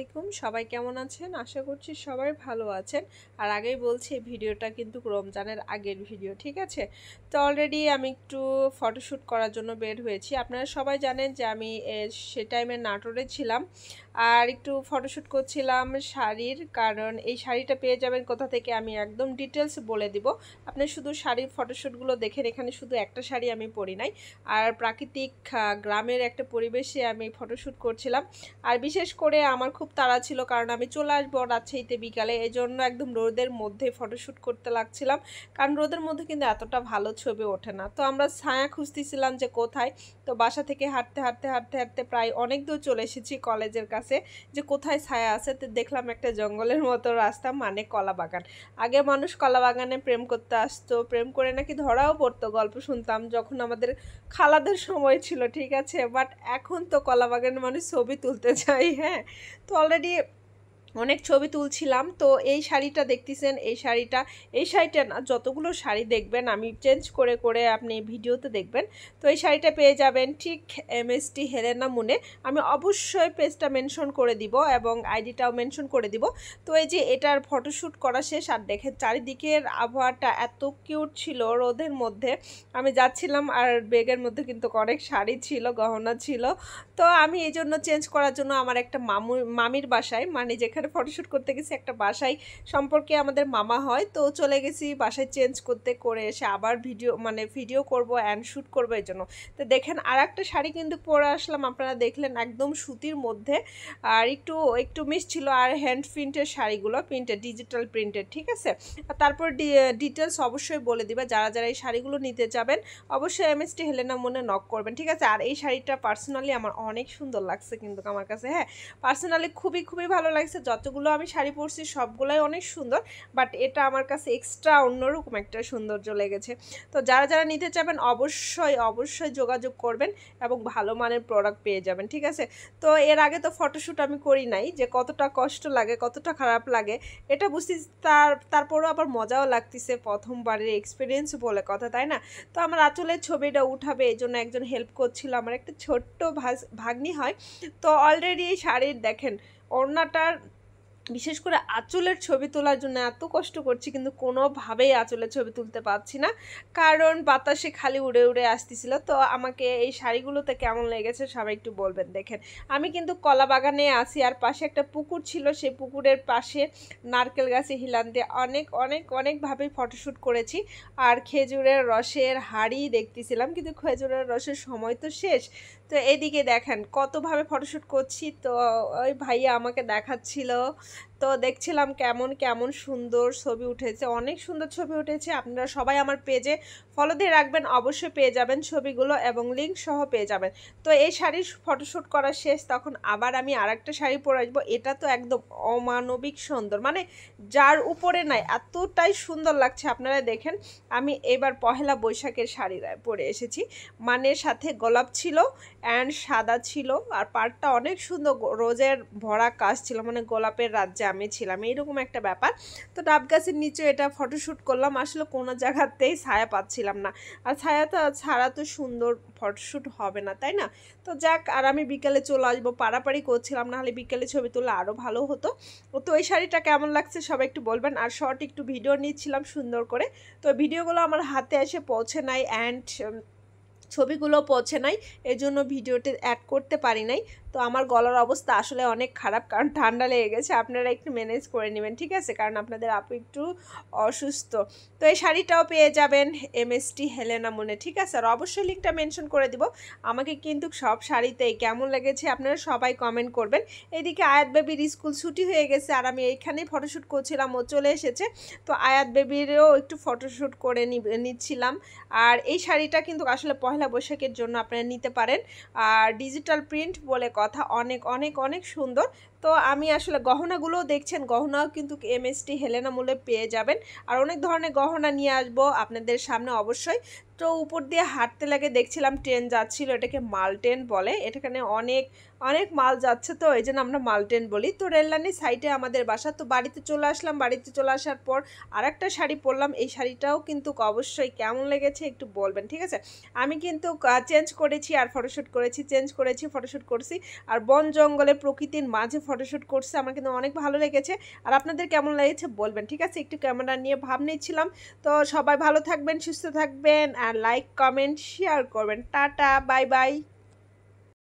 আলাইকুম সবাই কেমন আছেন আশা করছি সবাই ভালো আছেন আর আগেই বলছি এই ভিডিওটা কিন্তু রমজানের আগের ভিডিও ঠিক আছে তো অলরেডি আমি একটু ফটোশ্যুট করার জন্য বের হয়েছি আপনারা সবাই জানেন যে আমি সে টাইমে নাটোরে ছিলাম আর একটু ফটোশ্যুট করছিলাম শাড়ির কারণ এই শাড়িটা পেয়ে যাবেন কোথা থেকে আমি একদম ডিটেলস বলে দিব আপনি শুধু শাড়ির ফটোশ্যুটগুলো দেখেন এখানে শুধু একটা শাড়ি আমি পরি নাই আর প্রাকৃতিক গ্রামের একটা পরিবেশে আমি ফটোশ্যুট করছিলাম আর বিশেষ করে আমার খুব তাড়া ছিল কারণ আমি চলে আসবো রাজশাহীতে বিকালে এই জন্য একদম রোদের মধ্যে ফটোশ্যুট করতে লাগছিলাম কারণ রোদের মধ্যে কিন্তু এতটা ভালো ছবি ওঠে না তো আমরা ছায়া খুঁজতেছিলাম যে কোথায় তো বাসা থেকে হাঁটতে হাঁটতে হাঁটতে হাঁটতে প্রায় অনেক দূর চলে এসেছি কলেজের কাছে যে কোথায় ছায়া আছে তো দেখলাম একটা জঙ্গলের মতো রাস্তা মানে কলা বাগান আগে মানুষ কলা বাগানে প্রেম করতে আসতো প্রেম করে নাকি ধরাও পড়তো গল্প শুনতাম যখন আমাদের খালাদের সময় ছিল ঠিক আছে বাট এখন তো কলা বাগানে মানুষ ছবি তুলতে চাই হ্যাঁ তো অলরেডি অনেক ছবি তুলছিলাম তো এই শাড়িটা দেখতেছেন এই শাড়িটা না যতগুলো শাড়ি দেখবেন আমি চেঞ্জ করে করে আপনি ভিডিওতে দেখবেন তো এই শাড়িটা পেয়ে যাবেন ঠিক এমএসটি হেলেনা মুনে আমি অবশ্যই পেজটা মেনশন করে দিব এবং আইডিটাও মেনশন করে দিব তো এই যে এটার ফটোশ্যুট করা শেষ আর দেখেন চারিদিকের আবহাওয়াটা এত কিউট ছিল রোদের মধ্যে আমি যাচ্ছিলাম আর ব্যাগের মধ্যে কিন্তু অনেক শাড়ি ছিল গহনা ছিল তো আমি এই জন্য চেঞ্জ করার জন্য আমার একটা মামির বাসায় মানে যেখানে ফটোশ্যুট করতে গেছি একটা বাসায় সম্পর্কে আমাদের মামা হয় তো চলে গেছি বাসায় চেঞ্জ করতে করে এসে আবার ভিডিও করব অ্যান্ড শ্যুট করবো এই জন্য তো দেখেন আর একটা শাড়ি কিন্তু পরে আসলাম আপনারা দেখলেন একদম সুতির মধ্যে আর একটু একটু মিস ছিল আর হ্যান্ড প্রিন্টের শাড়িগুলো প্রিন্টেড ডিজিটাল প্রিন্টেড ঠিক আছে আর তারপর ডিটেলস অবশ্যই বলে দিবা যারা যারা এই শাড়িগুলো নিতে যাবেন অবশ্যই এমএসটি হেলেনা মনে নক করবেন ঠিক আছে আর এই শাড়িটা পার্সোনালি আমার অনেক সুন্দর লাগছে কিন্তু আমার কাছে হ্যাঁ পার্সোনালি খুবই খুবই ভালো লাগছে যতগুলো আমি শাড়ি পরছি সবগুলোই অনেক সুন্দর বাট এটা আমার কাছে এক্সট্রা অন্যরকম একটা সৌন্দর্য লেগেছে তো যারা যারা নিতে চাবেন অবশ্যই অবশ্যই যোগাযোগ করবেন এবং ভালো মানের প্রোডাক্ট পেয়ে যাবেন ঠিক আছে তো এর আগে তো ফটোশ্যুট আমি করি নাই যে কতটা কষ্ট লাগে কতটা খারাপ লাগে এটা বুঝতে তারপরেও আবার মজাও লাগতেছে প্রথমবারের এক্সপিরিয়েন্স বলে কথা তাই না তো আমার আঁচলের ছবিটা উঠাবে এই জন্য একজন হেল্প করছিল আমার একটা ছোট্ট ভাগ্নি হয় তো অলরেডি এই শাড়ির দেখেন ওড়নাটার বিশেষ করে আঁচলের ছবি তোলার জন্য এত কষ্ট করছি কিন্তু কোনোভাবেই আঁচলের ছবি তুলতে পারছি না কারণ বাতাসে খালি উড়ে উড়ে আসতেছিল তো আমাকে এই শাড়িগুলোতে কেমন লেগেছে সবাই একটু বলবেন দেখেন আমি কিন্তু কলা বাগানে আছি আর পাশে একটা পুকুর ছিল সেই পুকুরের পাশে নারকেল গাছে হিলান দিয়ে অনেক অনেক অনেকভাবেই ফটোশ্যুট করেছি আর খেজুরের রসের হাড়ি দেখতেছিলাম কিন্তু খেজুরের রসের সময় তো শেষ তো এদিকে দেখেন কতভাবে ফটোশ্যুট করছি তো ওই ভাইয়া আমাকে দেখাচ্ছিল তো দেখছিলাম কেমন কেমন সুন্দর ছবি উঠেছে অনেক সুন্দর ছবি উঠেছে আপনারা সবাই আমার পেজে ফলো দিয়ে রাখবেন অবশ্যই পেয়ে যাবেন ছবিগুলো এবং লিঙ্ক সহ পেয়ে যাবেন তো এই শাড়ির ফটোশ্যুট করা শেষ তখন আবার আমি আরেকটা শাড়ি পরে আসবো এটা তো একদম অমানবিক সুন্দর মানে যার উপরে নাই এতটাই সুন্দর লাগছে আপনারা দেখেন আমি এবার পহেলা বৈশাখের শাড়ি পরে এসেছি মানে সাথে গোলাপ ছিল অ্যান্ড সাদা ছিল আর পাড়টা অনেক সুন্দর রোজের ভরা কাজ ছিল মানে গোলাপের রাজ্যে আমি ছিলাম এইরকম একটা ব্যাপার তো ডাব গাছের নিচে এটা ফটোশ্যুট করলাম আসলে কোনো জায়গাতেই ছায়া পাচ্ছিলাম না আর ছায়াটা ছাড়া তো সুন্দর ফটোশ্যুট হবে না তাই না তো যাক আর আমি বিকেলে চলে আসবো পাড়াপাড়ি করছিলাম নাহলে বিকেলে ছবি তুললে আরও ভালো হতো তো এই শাড়িটা কেমন লাগছে সবাই একটু বলবেন আর শর্ট একটু ভিডিও নিচ্ছিলাম সুন্দর করে তো ভিডিওগুলো আমার হাতে এসে পৌঁছে নাই অ্যান্ড ছবিগুলো পৌঁছে নাই এই জন্য ভিডিওতে অ্যাড করতে পারি নাই তো আমার গলার অবস্থা আসলে অনেক খারাপ কারণ ঠান্ডা লেগে গেছে আপনারা একটু ম্যানেজ করে নেবেন ঠিক আছে কারণ আপনাদের আপু একটু অসুস্থ তো এই শাড়িটাও পেয়ে যাবেন এমএসটি হেলেনা মনে ঠিক আছে আর অবশ্যই লিঙ্কটা মেনশন করে দিব আমাকে কিন্তু সব শাড়িতেই কেমন লেগেছে আপনারা সবাই কমেন্ট করবেন এদিকে আয়াত বেবির স্কুল ছুটি হয়ে গেছে আর আমি এইখানেই ফটোশ্যুট করছিলাম ও চলে এসেছে তো আয়াত বেবিরও একটু ফটোশ্যুট করে নিচ্ছিলাম আর এই শাড়িটা কিন্তু আসলে পহেলা বৈশাখের জন্য আপনারা নিতে পারেন আর ডিজিটাল প্রিন্ট বলে কথা অনেক অনেক অনেক সুন্দর তো আমি আসলে গহনাগুলোও দেখছেন গহনাও কিন্তু এমএসটি হেলেনা মূল্যে পেয়ে যাবেন আর অনেক ধরনের গহনা নিয়ে আসবো আপনাদের সামনে অবশ্যই তো উপর দিয়ে হাঁটতে লাগে দেখছিলাম ট্রেন যাচ্ছিল এটাকে মাল ট্রেন বলে এখানে অনেক অনেক মাল যাচ্ছে তো এই জন্য আমরা মাল ট্রেন বলি তো রেললাইনের সাইডে আমাদের বাসা তো বাড়িতে চলে আসলাম বাড়িতে চলে আসার পর আরেকটা শাড়ি পরলাম এই শাড়িটাও কিন্তু অবশ্যই কেমন লেগেছে একটু বলবেন ঠিক আছে আমি কিন্তু চেঞ্জ করেছি আর ফটোশ্যুট করেছি চেঞ্জ করেছি ফটোশ্যুট করছি আর বন জঙ্গলে প্রকৃতির মাঝে ফটোশ্যুট করছে, আমার কিন্তু অনেক ভালো লেগেছে। আর আপনাদের কেমন লেগেছে বলবেন, ঠিক আছে? একটু ক্যামেরা নিয়ে ভাব নিচ্ছিলাম। তো সবাই ভালো থাকবেন, সুস্থ থাকবেন, আর লাইক কমেন্ট শেয়ার করবেন। Tata, bye bye.